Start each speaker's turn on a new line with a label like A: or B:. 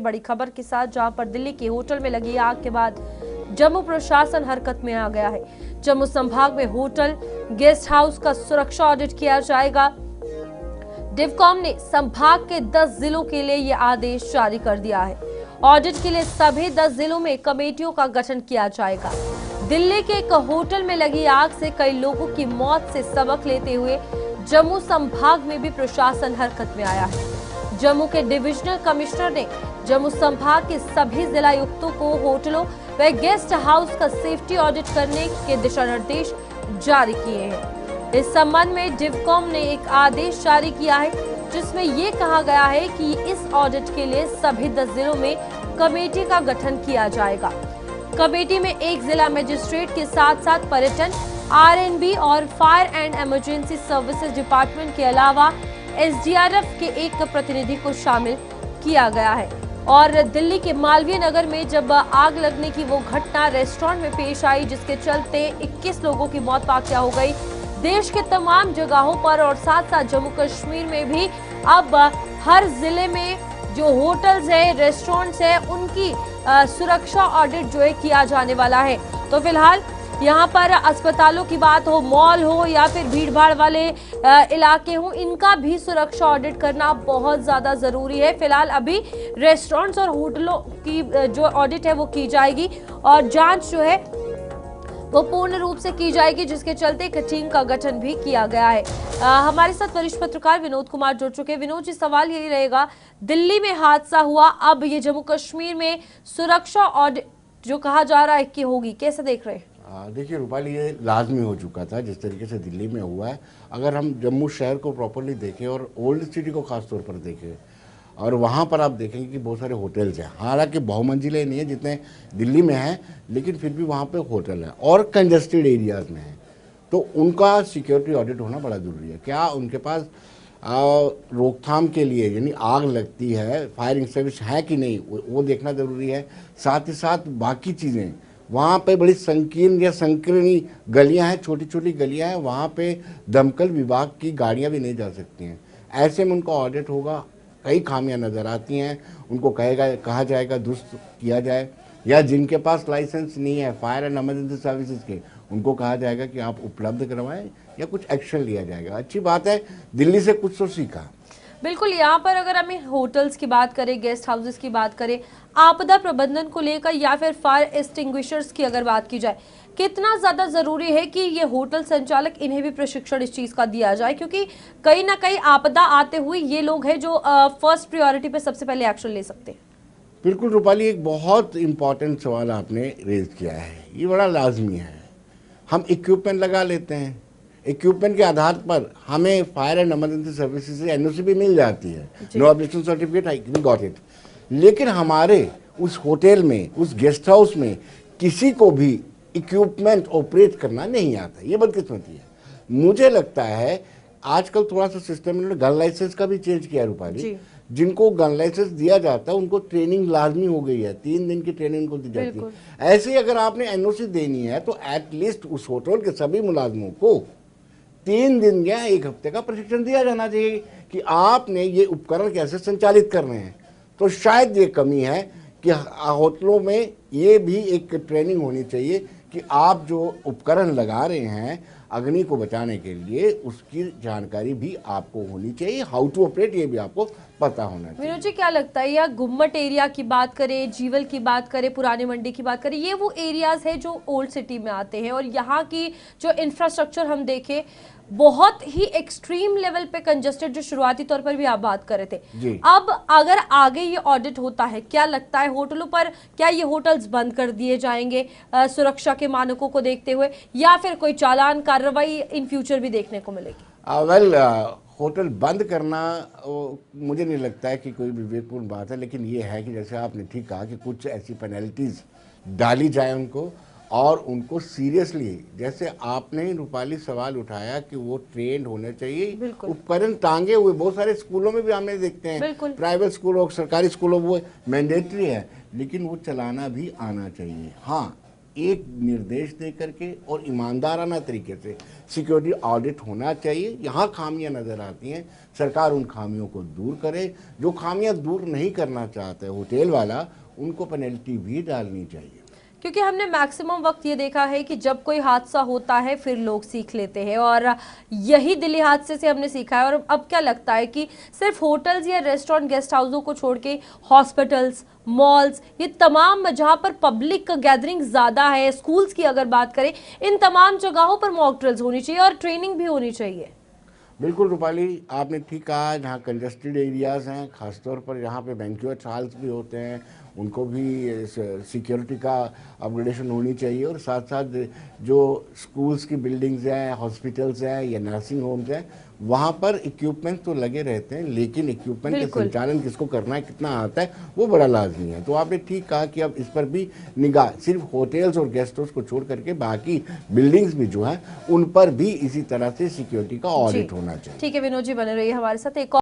A: बड़ी खबर के साथ, जहां पर दिल्ली के होटल में लगी आग के बाद जम्मू प्रशासन हरकत में आ गया है। जम्मू संभाग में होटल गेस्ट हाउस का सुरक्षा ऑडिट किया जाएगा। डिवकॉम ने संभाग के 10 जिलों के लिए यह आदेश जारी कर दिया है। ऑडिट के लिए सभी 10 जिलों में कमेटियों का गठन किया जाएगा। दिल्ली के एक होटल में लगी आग से कई लोगों की मौत से सबक लेते हुए जम्मू संभाग में भी प्रशासन हरकत में आया है। जम्मू के डिविजनल कमिश्नर ने जम्मू संभाग के सभी जिलायुक्तों को होटलों व गेस्ट हाउस का सेफ्टी ऑडिट करने के दिशा निर्देश जारी किए हैं। इस संबंध में डिवकॉम ने एक आदेश जारी किया है, जिसमें ये कहा गया है कि इस ऑडिट के लिए सभी 10 जिलों में कमेटी का गठन किया जाएगा। कमेटी में एक जिला मजिस्ट्रेट के साथ साथ पर्यटन, आरएनबी और fire and emergency services department के अलावा एसडीआरएफ के एक प्रतिनिधि को शामिल किया गया है। और दिल्ली के मालवीय नगर में जब आग लगने की वो घटना रेस्टोरेंट में पेश आई, जिसके चलते 21 लोगों की मौत वाक़या हो गई। देश के तमाम जगहों पर और साथ साथ जम्मू कश्मीर में भी अब हर जिले में जो होटल्स है, रेस्टोरेंट्स है, उनकी सुरक्षा ऑडिट जो है किया जाने वाला है। तो फिलहाल यहाँ पर अस्पतालों की बात हो, मॉल हो या फिर भीड़ भाड़ वाले इलाके हो, इनका भी सुरक्षा ऑडिट करना बहुत ज्यादा जरूरी है। फिलहाल अभी रेस्टोरेंट्स और होटलों की जो ऑडिट है वो की जाएगी और जांच जो है वो पूर्ण रूप से की जाएगी, जिसके चलते एक टीम का गठन भी किया गया है। हमारे साथ वरिष्ठ पत्रकार विनोद कुमार जुड़ चुके हैं। विनोद जी, सवाल यही रहेगा, दिल्ली में हादसा हुआ, अब ये जम्मू कश्मीर में सुरक्षा ऑडिट जो कहा जा रहा है कि होगी, कैसे देख रहे हैं?
B: देखिए रूपाली, ये लाजमी हो चुका था जिस तरीके से दिल्ली में हुआ है। अगर हम जम्मू शहर को प्रॉपरली देखें और ओल्ड सिटी को खास तौर पर देखें, और वहाँ पर आप देखेंगे कि बहुत सारे होटल्स हैं। हालांकि बहुमंजिले नहीं है जितने दिल्ली में हैं, लेकिन फिर भी वहाँ पे होटल है और कंजस्टेड एरियाज़ में है, तो उनका सिक्योरिटी ऑडिट होना बड़ा ज़रूरी है। क्या उनके पास रोकथाम के लिए, यानी आग लगती है, फायरिंग सर्विस है कि नहीं, वो देखना ज़रूरी है। साथ ही साथ बाकी चीज़ें, वहाँ पे बड़ी संकीर्ण या संकीर्णी गलियाँ हैं, छोटी छोटी गलियाँ हैं, वहाँ पे दमकल विभाग की गाड़ियाँ भी नहीं जा सकती हैं। ऐसे में उनका ऑडिट होगा, कई खामियां नज़र आती हैं, उनको कहा जाएगा दुरुस्त किया जाए, या जिनके पास लाइसेंस नहीं है फायर एंड इमरजेंसी सर्विसेज के, उनको कहा जाएगा कि आप उपलब्ध करवाएं या कुछ एक्शन लिया जाएगा। अच्छी बात है, दिल्ली से कुछ तो सीखा।
A: बिल्कुल, यहाँ पर अगर हमें होटल्स की बात करें, गेस्ट हाउसेस की बात करें, आपदा प्रबंधन को लेकर या फिर फायर एक्सटिंग्विशर्स की अगर बात की जाए, कितना ज्यादा जरूरी है कि ये होटल संचालक, इन्हें भी प्रशिक्षण इस चीज का दिया जाए, क्योंकि कहीं ना कहीं आपदा आते हुए ये लोग हैं जो फर्स्ट प्रायोरिटी पे सबसे पहले एक्शन ले सकते हैं।
B: बिल्कुल रूपाली, एक बहुत इंपॉर्टेंट सवाल आपने रेज किया है, ये बड़ा लाजमी है। हम इक्विपमेंट लगा लेते हैं, इक्विपमेंट के आधार पर हमें फायर एंड इमरजेंसी सर्विसेज से एनओसी भी मिल जाती है, no objection certificate, I got it. लेकिन हमारे उस होटल में, उस गेस्ट हाउस में किसी को भी इक्विपमेंट ऑपरेट करना नहीं आता, ये बदकिस्मती है। मुझे लगता है आजकल थोड़ा सा सिस्टम इन्होंने गन लाइसेंस का भी चेंज किया रूपाली। जिनको गन लाइसेंस दिया जाता है उनको ट्रेनिंग लाजमी हो गई है, 3 दिन की ट्रेनिंग उनको दी जाती है। ऐसे ही अगर आपने एनओसी देनी है तो एटलीस्ट उस होटल के सभी मुलाजमों को 3 दिन या 1 हफ्ते का प्रशिक्षण दिया जाना चाहिए कि आपने ये उपकरण कैसे संचालित करने हैं। तो शायद ये कमी है कि होटलों में ये भी एक ट्रेनिंग होनी चाहिए कि आप जो उपकरण लगा रहे हैं अग्नि को बचाने के लिए, उसकी जानकारी भी आपको होनी चाहिए, हाउ टू ऑपरेट ये भी आपको पता होना चाहिए।
A: विनोद जी, क्या लगता है, या गुम्मट एरिया की बात करें, जीवल की बात करें, पुरानी मंडी की बात करें, ये वो एरियाज है जो ओल्ड सिटी में आते हैं और यहाँ की जो इंफ्रास्ट्रक्चर हम देखें बहुत ही एक्सट्रीम लेवल पे कंजस्टेड, जो शुरुआती तौर पर भी आप बात कर रहे थे। अब अगर आगे ये ऑडिट होता है, क्या लगता है होटलों पर, क्या ये होटल्स बंद कर दिए जाएंगे सुरक्षा के मानकों को देखते हुए, या फिर कोई चालान कार्रवाई इन फ्यूचर भी देखने को मिलेगी?
B: होटल बंद करना मुझे नहीं लगता है कि कोई विवेकपूर्ण बात है, लेकिन ये है कि जैसे आपने ठीक कहा कि कुछ ऐसी पेनल्टीज डाली जाए उनको, और उनको सीरियसली, जैसे आपने रूपाली सवाल उठाया कि वो ट्रेंड होने चाहिए, उपकरण टांगे हुए, बहुत सारे स्कूलों में भी हमें देखते हैं, प्राइवेट स्कूलों, सरकारी स्कूलों, वो मैंडेटरी है, लेकिन वो चलाना भी आना चाहिए। हाँ, एक निर्देश दे करके और ईमानदाराना तरीके से सिक्योरिटी ऑडिट होना चाहिए। यहाँ खामियां नज़र आती हैं, सरकार उन खामियों को दूर करे। जो खामियां दूर नहीं करना चाहते होटल वाला, उनको पेनल्टी भी डालनी चाहिए।
A: क्योंकि हमने मैक्सिमम वक्त ये देखा है कि जब कोई हादसा होता है फिर लोग सीख लेते हैं, और यही दिल्ली हादसे से हमने सीखा है। और अब क्या लगता है कि सिर्फ होटल्स या रेस्टोरेंट, गेस्ट हाउसों को छोड़ के हॉस्पिटल्स, मॉल्स, ये तमाम जहां पर पब्लिक गैदरिंग ज़्यादा है, स्कूल्स की अगर बात करें, इन तमाम जगहों पर मॉक ड्रिल्स होनी चाहिए और ट्रेनिंग भी होनी चाहिए।
B: बिल्कुल रूपाली, आपने ठीक कहा। जहाँ कंजस्टेड एरियाज़ हैं, ख़ासतौर पर जहाँ पे बैंक्वेट हॉल्स भी होते हैं, उनको भी सिक्योरिटी का अपग्रेडेशन होनी चाहिए। और साथ साथ जो स्कूल्स की बिल्डिंग्स हैं, हॉस्पिटल्स हैं या नर्सिंग होम्स हैं, वहाँ पर इक्विपमेंट तो लगे रहते हैं, लेकिन इक्विपमेंट का संचालन किसको करना है, कितना आता है, वो बड़ा लाजमी है। तो आपने ठीक कहा कि अब इस पर भी निगाह, सिर्फ होटल्स और गेस्ट हाउस को छोड़ करके बाकी बिल्डिंग्स भी जो हैं, उन पर भी इसी तरह से सिक्योरिटी का ऑडिट होना चाहिए।
A: ठीक है विनोद जी, बने रहिए हमारे साथ। एक